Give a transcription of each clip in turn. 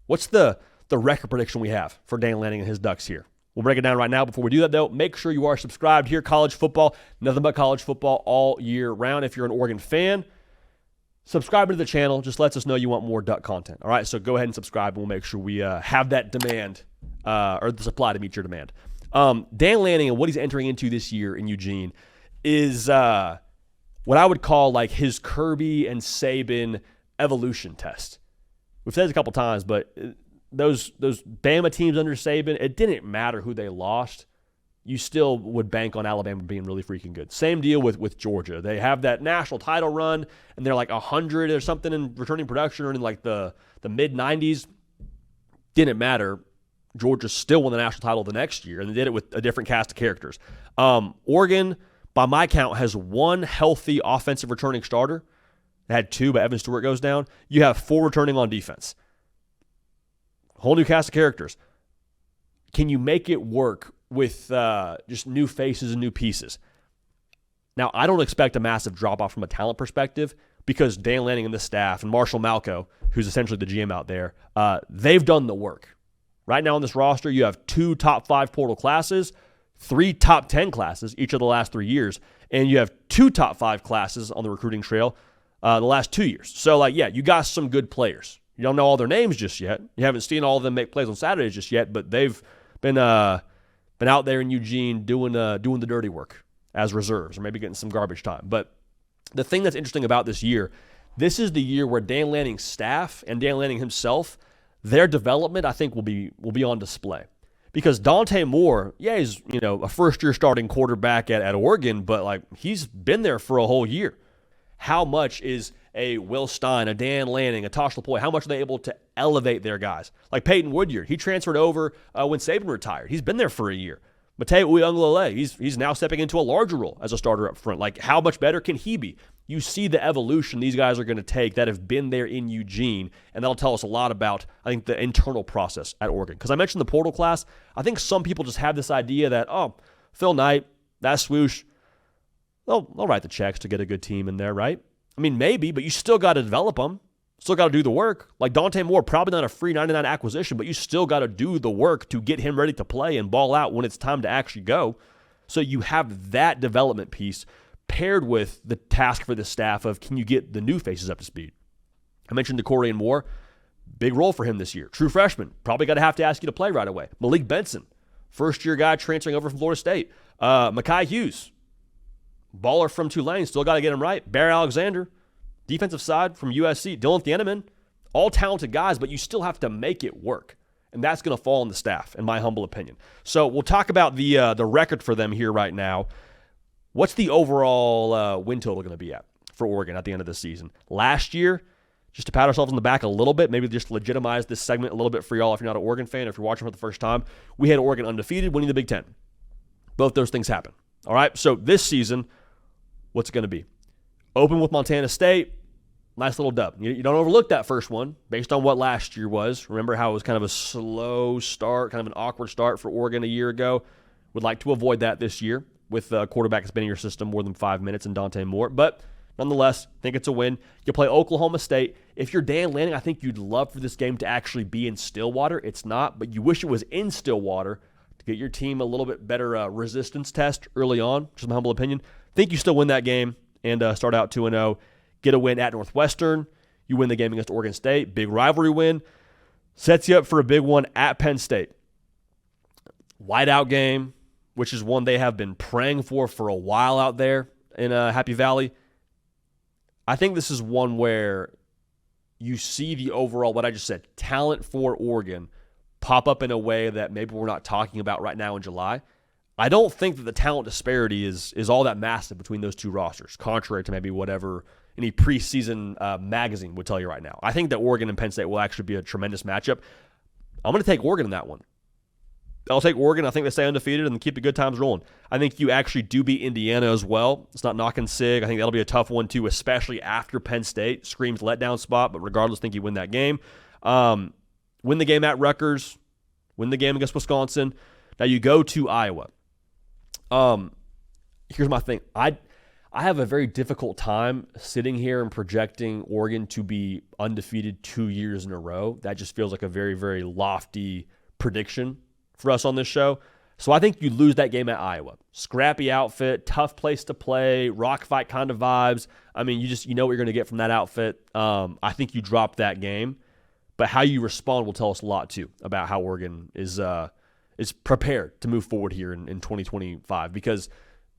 What's the record prediction we have for Dan Lanning and his Ducks here? We'll break it down right now. Before we do that, though, make sure you are subscribed here. College football, nothing but college football all year round. If you're an Oregon fan, subscribe to the channel. Just lets us know you want more Duck content. All right, so go ahead and subscribe, and we'll make sure we have that demand or the supply to meet your demand. Dan Lanning and what he's entering into this year in Eugene is what I would call like his Kirby and Saban evolution test. We've said it a couple times, but those Bama teams under Saban, it didn't matter who they lost. You still would bank on Alabama being really freaking good. Same deal with Georgia. They have that national title run, and they're like 100 or something in returning production or in like the mid-90s. Didn't matter. Georgia still won the national title the next year, and they did it with a different cast of characters. Oregon, by my count, has one healthy offensive returning starter. They had two, but Evan Stewart goes down. You have four returning on defense. Whole new cast of characters. Can you make it work with just new faces and new pieces? Now, I don't expect a massive drop-off from a talent perspective because Dan Lanning and the staff and Marshall Malco, who's essentially the GM out there, they've done the work. Right now on this roster, you have 2 top 5 portal classes, 3 top 10 classes each of the last 3 years, and you have 2 top 5 classes on the recruiting trail the last 2 years. So, you got some good players. You don't know all their names just yet. You haven't seen all of them make plays on Saturdays just yet, but they've been out there in Eugene doing the dirty work as reserves or maybe getting some garbage time. But the thing that's interesting about this year, this is the year where Dan Lanning's staff and Dan Lanning himself, their development, I think, will be on display. Because Dante Moore, he's a first-year starting quarterback at Oregon, but he's been there for a whole year. How much is a Will Stein, a Dan Lanning, a Tosh LaPoy, how much are they able to elevate their guys? Like Peyton Woodyard, he transferred over when Saban retired. He's been there for a year. Mateo Uiagalelei, he's now stepping into a larger role as a starter up front. How much better can he be? You see the evolution these guys are going to take that have been there in Eugene, and that'll tell us a lot about, I think, the internal process at Oregon. Because I mentioned the portal class. I think some people just have this idea that, Phil Knight, that swoosh, they'll write the checks to get a good team in there, right? I mean, maybe, but you still got to develop them. Still got to do the work. Like Dante Moore, probably not a free 99 acquisition, but you still got to do the work to get him ready to play and ball out when it's time to actually go. So you have that development piece paired with the task for the staff of can you get the new faces up to speed? I mentioned DeCorian Moore, big role for him this year. True freshman, probably got to have to ask you to play right away. Malik Benson, first-year guy transferring over from Florida State. Mekhi Hughes, baller from Tulane, still got to get him right. Bear Alexander, defensive side from USC. Dylan Thieneman, all talented guys, but you still have to make it work. And that's going to fall on the staff, in my humble opinion. So we'll talk about the record for them here right now. What's the overall win total going to be at for Oregon at the end of the season? Last year, just to pat ourselves on the back a little bit, maybe just legitimize this segment a little bit for y'all if you're not an Oregon fan, if you're watching for the first time, we had Oregon undefeated, winning the Big Ten. Both those things happen. All right, so this season, what's it going to be? Open with Montana State, nice little dub. You don't overlook that first one based on what last year was. Remember how it was kind of a slow start, kind of an awkward start for Oregon a year ago. Would like to avoid that this year with a quarterback that's been in your system more than 5 minutes and Dante Moore. But nonetheless, think it's a win. You play Oklahoma State. If you're Dan Lanning, I think you'd love for this game to actually be in Stillwater. It's not, but you wish it was in Stillwater to get your team a little bit better resistance test early on, just my humble opinion. Think you still win that game and start out 2-0. Get a win at Northwestern. You win the game against Oregon State. Big rivalry win. Sets you up for a big one at Penn State. Whiteout game, which is one they have been praying for a while out there in Happy Valley. I think this is one where you see the overall, what I just said, talent for Oregon pop up in a way that maybe we're not talking about right now in July. I don't think that the talent disparity is all that massive between those two rosters, contrary to maybe whatever any preseason magazine would tell you right now. I think that Oregon and Penn State will actually be a tremendous matchup. I'm going to take Oregon in that one. I'll take Oregon. I think they stay undefeated and keep the good times rolling. I think you actually do beat Indiana as well. It's not knocking Sig. I think that'll be a tough one too, especially after Penn State screams letdown spot. But regardless, I think you win that game. Win the game at Rutgers. Win the game against Wisconsin. Now you go to Iowa. Here's my thing. I I have a very difficult time sitting here and projecting Oregon to be undefeated 2 years in a row. That just feels like a very, very lofty prediction for us on this show. So I think you lose that game at Iowa. Scrappy outfit, tough place to play, rock fight kind of vibes. I mean, you know what you're going to get from that outfit. I think you drop that game. But how you respond will tell us a lot, too, about how Oregon is prepared to move forward here in 2025. Because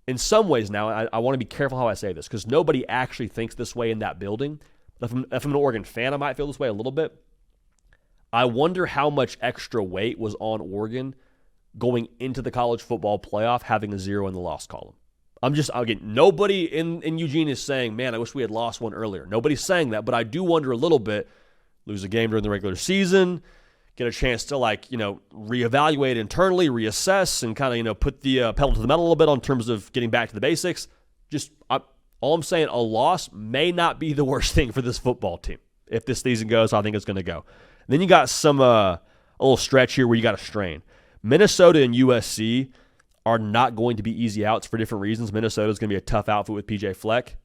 in some ways now, I want to be careful how I say this, because nobody actually thinks this way in that building. If I'm an Oregon fan, I might feel this way a little bit. I wonder how much extra weight was on Oregon going into the college football playoff having a 0 in the loss column. Again, nobody in Eugene is saying, man, I wish we had lost one earlier. Nobody's saying that, but I do wonder a little bit, lose a game during the regular season, get a chance to reevaluate internally, reassess, and kind of, put the pedal to the metal a little bit on terms of getting back to the basics. All I'm saying, a loss may not be the worst thing for this football team. If this season goes, I think it's going to go. And then you got a little stretch here where you got a strain. Minnesota and USC are not going to be easy outs for different reasons. Minnesota is going to be a tough outfit with PJ Fleck.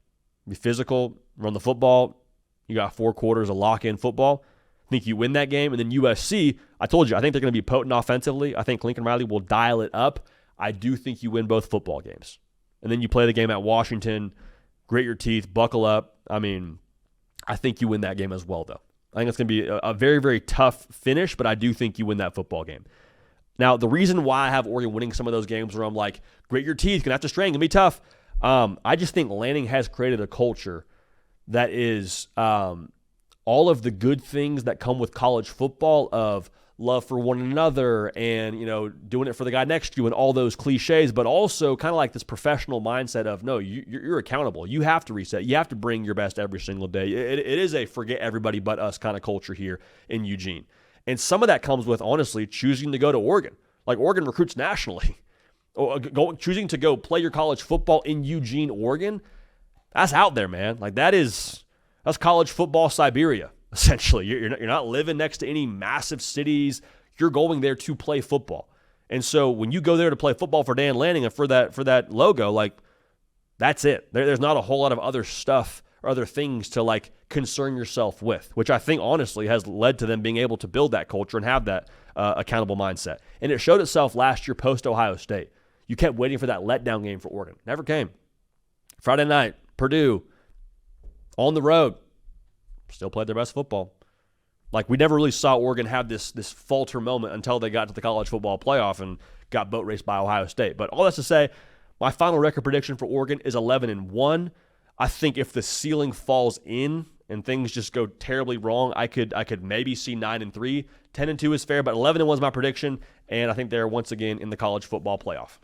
Be physical, run the football. You got 4 quarters of lock-in football. I think you win that game. And then USC, I told you, I think they're going to be potent offensively. I think Lincoln Riley will dial it up. I do think you win both football games. And then you play the game at Washington, grit your teeth, buckle up. I mean, I think you win that game as well, though. I think it's going to be a very, very tough finish, but I do think you win that football game. Now, the reason why I have Oregon winning some of those games where I'm like, grit your teeth, gonna have to strain, gonna be tough. I just think Lanning has created a culture that is all of the good things that come with college football of love for one another and, doing it for the guy next to you and all those cliches, but also kind of like this professional mindset of, no, you're accountable. You have to reset. You have to bring your best every single day. It is a forget everybody but us kind of culture here in Eugene. And some of that comes with, honestly, choosing to go to Oregon. Like, Oregon recruits nationally. Choosing to go play your college football in Eugene, Oregon, that's out there, man. Like, that's college football Siberia, essentially. You're not living next to any massive cities. You're going there to play football. And so when you go there to play football for Dan Lanning and for that logo, that's it. There's not a whole lot of other stuff or other things to concern yourself with, which I think honestly has led to them being able to build that culture and have that accountable mindset. And it showed itself last year post-Ohio State. You kept waiting for that letdown game for Oregon. Never came. Friday night, Purdue, on the road, still played their best football. We never really saw Oregon have this falter moment until they got to the college football playoff and got boat raced by Ohio State. But all that's to say, my final record prediction for Oregon is 11-1. I think if the ceiling falls in and things just go terribly wrong, I could maybe see 9-3. 10-2 is fair, but 11-1 is my prediction, and I think they're once again in the college football playoff.